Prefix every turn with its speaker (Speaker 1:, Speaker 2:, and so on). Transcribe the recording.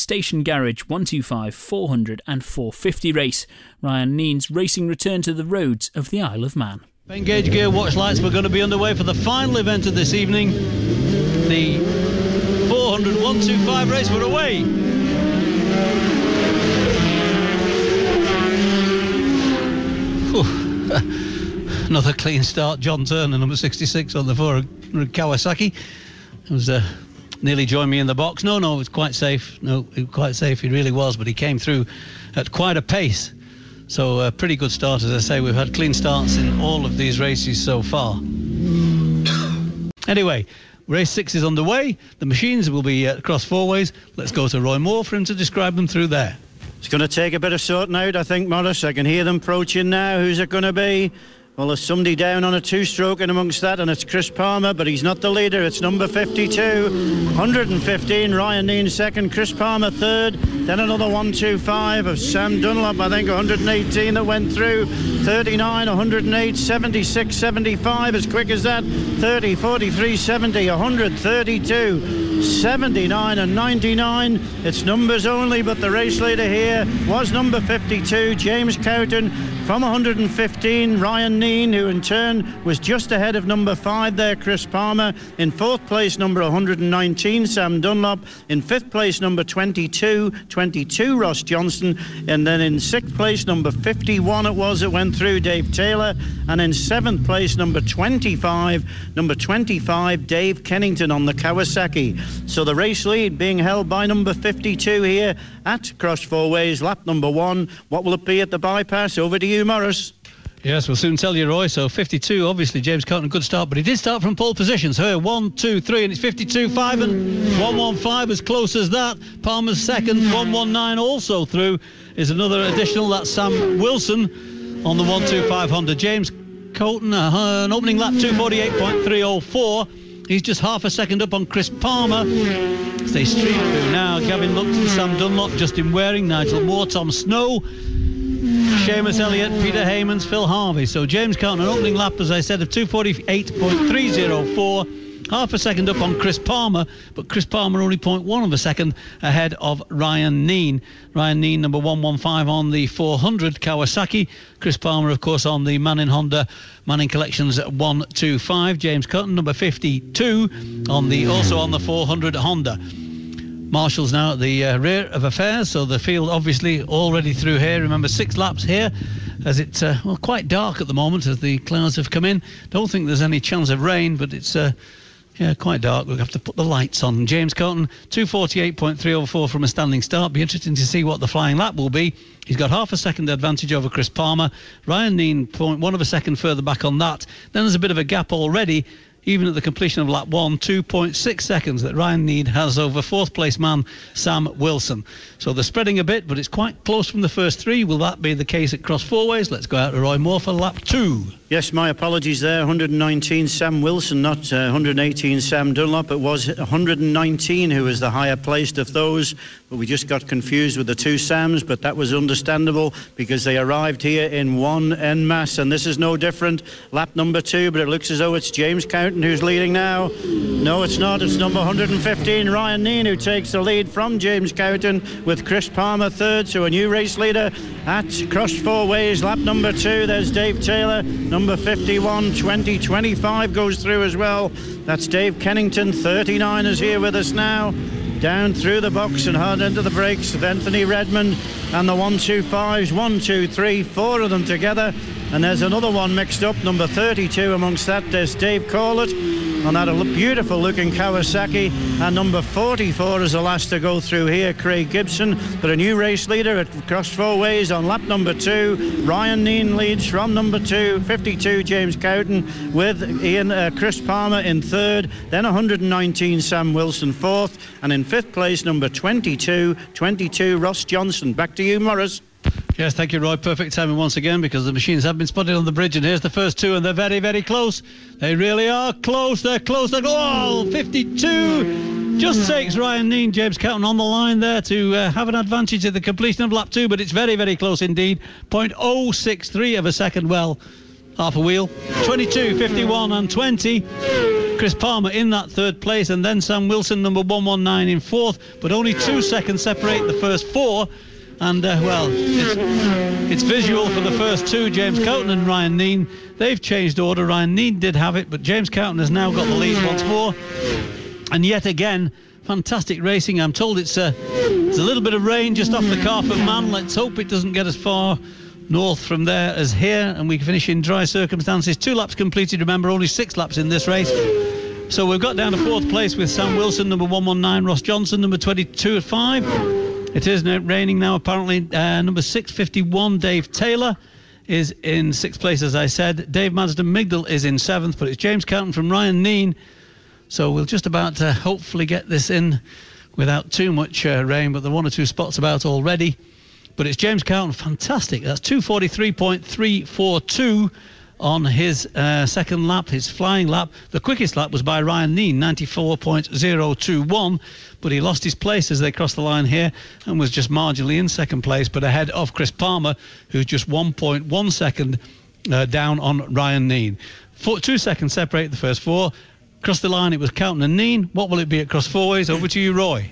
Speaker 1: Station Garage 125, 400 and 450 race. Ryan Kneen's racing return to the roads of the Isle of Man.
Speaker 2: Engage gear watch lights were going to be underway for the final event of this evening. The 400 125 race. We're away. Another clean start. John Turner, number 66 on the 400 Kawasaki. It was nearly joined me in the box. No, it was quite safe. No, it was quite safe. He really was, but he came through at quite a pace. So a pretty good start, as I say. We've had clean starts in all of these races so far. Anyway, race 6 is underway. The machines will be across four ways. Let's go to Roy Moore for him to describe them through there.
Speaker 3: It's going to take a bit of sorting out, I think, Morris. I can hear them approaching now. Who's it going to be? Well, there's somebody down on a two-stroke in amongst that, and it's Chris Palmer, but he's not the leader. It's number 52, 115, Ryan Kneen second, Chris Palmer third, then another 125 of Sam Dunlop, I think 118 that went through, 39, 108, 76, 75, as quick as that, 30, 43, 70, 100, 32, 79 and 99. It's numbers only, but the race leader here was number 52, James Cowton, from 115, Ryan Kneen, who in turn was just ahead of number 5 there, Chris Palmer. In fourth place, number 119, Sam Dunlop. In fifth place, number 22, Ross Johnson. And then in sixth place, number 51 it was that went through, Dave Taylor. And in seventh place, number 25, Dave Kennington on the Kawasaki. So the race lead being held by number 52 here at Cross Four Ways, lap number 1. What will it be at the bypass? Over to you, Morris.
Speaker 2: Yes, we'll soon tell you, Roy. So 52, obviously James Cowton, a good start, but he did start from pole position. So here, 1, 2, 3, and it's 52, 5 and 115, as close as that. Palmer's second, 119 also through is another additional. That's Sam Wilson on the 125 Honda. James Cowton, an opening lap 248.304. He's just half a second up on Chris Palmer. As they stream through now, Gavin Lupton, Sam Dunlop, Justin Waring, Nigel Moore, Tom Snow, Seamus Elliott, Peter Haymans, Phil Harvey. So James Cowton, an opening lap, as I said, of 248.304. Half a second up on Chris Palmer, but Chris Palmer only 0.1 of a second ahead of Ryan Kneen. Ryan Kneen, number 115 on the 400 Kawasaki. Chris Palmer, of course, on the Manning Honda Manning Collections 125. James Cowton, number 52, also on the 400 Honda. Marshall's now at the rear of affairs, so the field obviously already through here. Remember, 6 laps here, as it's quite dark at the moment as the clouds have come in. Don't think there's any chance of rain, but it's quite dark. We'll have to put the lights on. James Cowton, 248.304 from a standing start. Be interesting to see what the flying lap will be. He's got half a second advantage over Chris Palmer. Ryan Kneen, 0.1 of a second further back on that. Then there's a bit of a gap already, even at the completion of lap 1, 2.6 seconds that Ryan Kneen has over fourth place man Sam Wilson. So they're spreading a bit, but it's quite close from the first 3. Will that be the case at Cross Four Ways? Let's go out to Roy Moore for lap 2.
Speaker 3: Yes, my apologies there. 119 Sam Wilson, not 118 Sam Dunlop. It was 119 who was the higher placed of those, but we just got confused with the 2 Sams, but that was understandable because they arrived here in one en masse, and this is no different. Lap number 2, but it looks as though it's James Cowton who's leading now. No, it's not. It's number 115 Ryan Kneen who takes the lead from James Cowton, with Chris Palmer third. So a new race leader at Cross Four Ways, lap number 2. There's Dave Taylor, number 51, 25 goes through as well. That's Dave Kennington, 39 is here with us now. Down through the box and hard into the brakes of Anthony Redmond and the 125s, 1, 2, 3, 4 of them together. And there's another one mixed up, number 32 amongst that. There's Dave Corlett on that beautiful looking Kawasaki, and number 44 is the last to go through here, Craig Gibson. But a new race leader at Cross Four Ways on lap number 2. Ryan Kneen leads from number 2, 52 James Cowton, with Chris Palmer in third, then 119 Sam Wilson fourth, and in fifth place number 22 Ross Johnson. Back to you, Morris.
Speaker 2: Yes, thank you, Roy. Perfect timing once again, because the machines have been spotted on the bridge, and here's the first 2, and they're very, very close. They really are close. They're close. They're 52. Just takes Ryan Kneen, James Cowton on the line there to have an advantage at the completion of lap 2, but it's very, very close indeed. 0.063 of a second. Well, half a wheel. 22, 51 and 20. Chris Palmer in that third place, and then Sam Wilson, number 119, in fourth, but only 2 seconds separate the first four. And, well, it's visual for the first two, James Cowton and Ryan Kneen. They've changed order. Ryan Kneen did have it, but James Cowton has now got the lead once more. And yet again, fantastic racing. I'm told it's a little bit of rain just off the Carpet Man. Let's hope it doesn't get as far north from there as here, and we can finish in dry circumstances. 2 laps completed, remember, only 6 laps in this race. So we've got down to fourth place with Sam Wilson, number 119, Ross Johnson, number 22 at 5. It is raining now, apparently. Number 651, Dave Taylor, is in 6th place, as I said. Dave Madsden-Migdal is in 7th, but it's James Cowton from Ryan Kneen. So we'll just about hopefully get this in without too much rain, but there are 1 or 2 spots about already. But it's James Cowton, fantastic. That's 2:43.342 on his second lap, his flying lap. The quickest lap was by Ryan Kneen, 94.021, but he lost his place as they crossed the line here and was just marginally in second place, but ahead of Chris Palmer, who's just 1.1 second down on Ryan Kneen. 2 seconds separate the first four. Across the line, it was Cowton and Kneen. What will it be at cross four ways? Over to you, Roy.